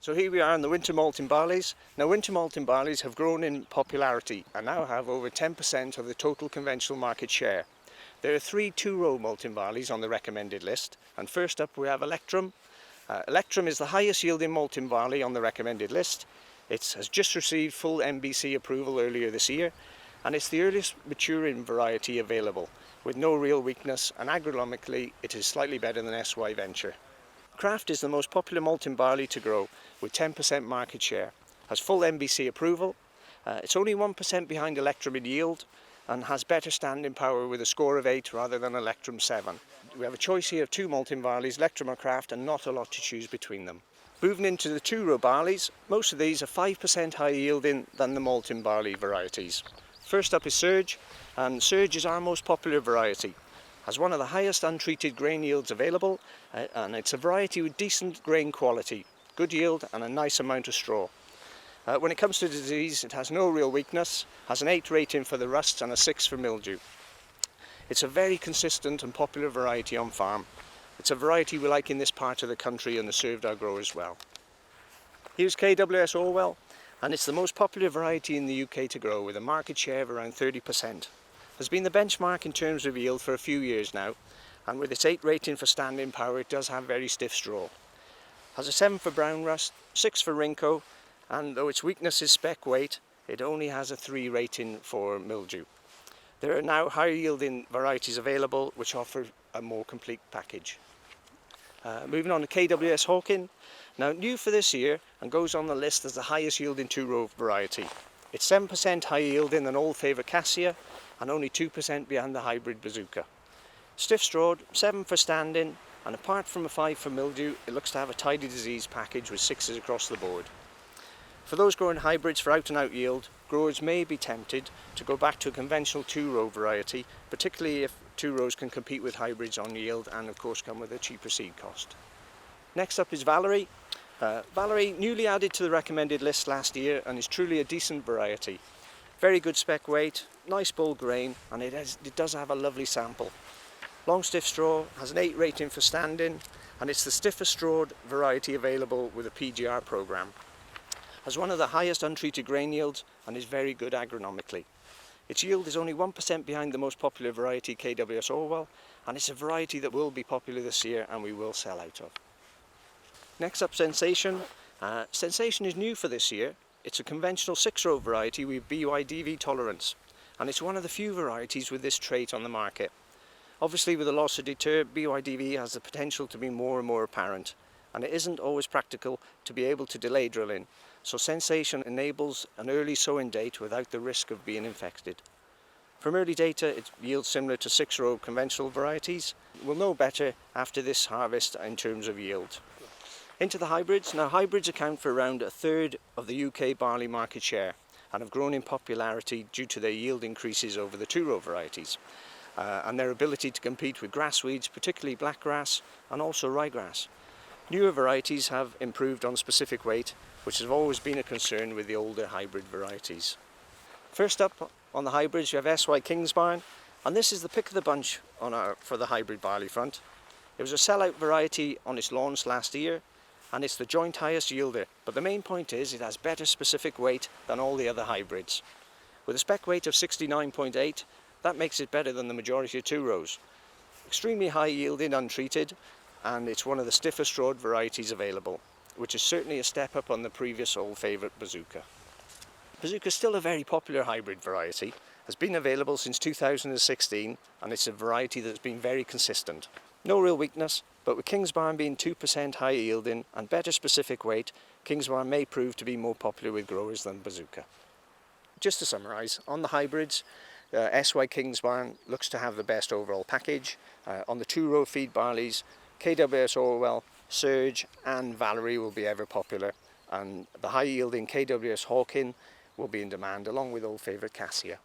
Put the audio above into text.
So here we are in the winter malting barleys. Now winter malting barleys have grown in popularity and now have over 10% of the total conventional market share. There are 3 two-row malting barleys on the recommended list, and first up we have Electrum. Electrum is the highest yielding malting barley on the recommended list. It has just received full MBC approval earlier this year, and it's the earliest maturing variety available, with no real weakness, and agronomically it is slightly better than SY Venture. Kraft is the most popular malting barley to grow, with 10% market share, has full MBC approval. It's only 1% behind Electrum in yield and has better standing power with a score of 8 rather than Electrum 7. We have a choice here of 2 malting barleys, Electrum or Kraft, and not a lot to choose between them. Moving into the two-row barleys, most of these are 5% higher yielding than the malting barley varieties. First up is Surge, and Surge is our most popular variety. Has one of the highest untreated grain yields available, and it's a variety with decent grain quality, good yield and a nice amount of straw. When it comes to disease, it has no real weakness, has an 8 rating for the rust and a 6 for mildew. It's a very consistent and popular variety on farm. It's a variety we like in this part of the country and has served our growers well. Here's KWS Orwell, and it's the most popular variety in the UK to grow, with a market share of around 30%. Has been the benchmark in terms of yield for a few years now, and with its 8 rating for standing power it does have very stiff straw. Has a 7 for brown rust, 6 for Rinco, and though its weakness is spec weight, it only has a 3 rating for mildew. There are now higher yielding varieties available which offer a more complete package. Moving on to KWS Hawken, now new for this year and goes on the list as the highest yielding two-row variety. It's 7% higher yielding than Old Favourite Cassia and only 2% behind the hybrid Bazooka. Stiff strawed, 7 for standing, and apart from a 5 for mildew, it looks to have a tidy disease package with 6s across the board. For those growing hybrids for out and out yield, growers may be tempted to go back to a conventional two-row variety, particularly if two rows can compete with hybrids on yield and of course come with a cheaper seed cost. Next up is Valerie. Valerie, newly added to the recommended list last year and is truly a decent variety. Very good spec weight, nice bull grain, and it does have a lovely sample. Long stiff straw, has an 8 rating for standing, and it's the stiffest strawed variety available with a PGR program. Has one of the highest untreated grain yields and is very good agronomically. Its yield is only 1% behind the most popular variety, KWS Orwell, and it's a variety that will be popular this year and we will sell out of. Next up, Sensation. Sensation is new for this year. It's a conventional 6-row variety with BYDV tolerance, and it's one of the few varieties with this trait on the market. Obviously with the loss of deter, BYDV has the potential to be more and more apparent, and it isn't always practical to be able to delay drilling, so Sensation enables an early sowing date without the risk of being infected. From early data, it yields similar to 6-row conventional varieties. We'll know better after this harvest in terms of yield. Into the hybrids. Now hybrids account for around 1/3 of the UK barley market share and have grown in popularity due to their yield increases over the two-row varieties and their ability to compete with grass weeds, particularly blackgrass and also ryegrass. Newer varieties have improved on specific weight, which has always been a concern with the older hybrid varieties. First up on the hybrids you have SY Kingsbarn, and this is the pick of the bunch for the hybrid barley front. It was a sellout variety on its launch last year, and it's the joint highest yielder, but the main point is it has better specific weight than all the other hybrids. With a spec weight of 69.8, that makes it better than the majority of two rows. Extremely high yielding untreated, and it's one of the stiffest strawed varieties available, which is certainly a step up on the previous Old Favourite Bazooka. Bazooka is still a very popular hybrid variety, has been available since 2016, and it's a variety that's been very consistent. No real weakness, but with Kingsbarn being 2% higher yielding and better specific weight, Kingsbarn may prove to be more popular with growers than Bazooka. Just to summarise, on the hybrids, SY Kingsbarn looks to have the best overall package. On the two-row feed barleys, KWS Orwell, Surge and Valerie will be ever popular, and the high yielding KWS Hawken will be in demand along with Old Favourite Cassia.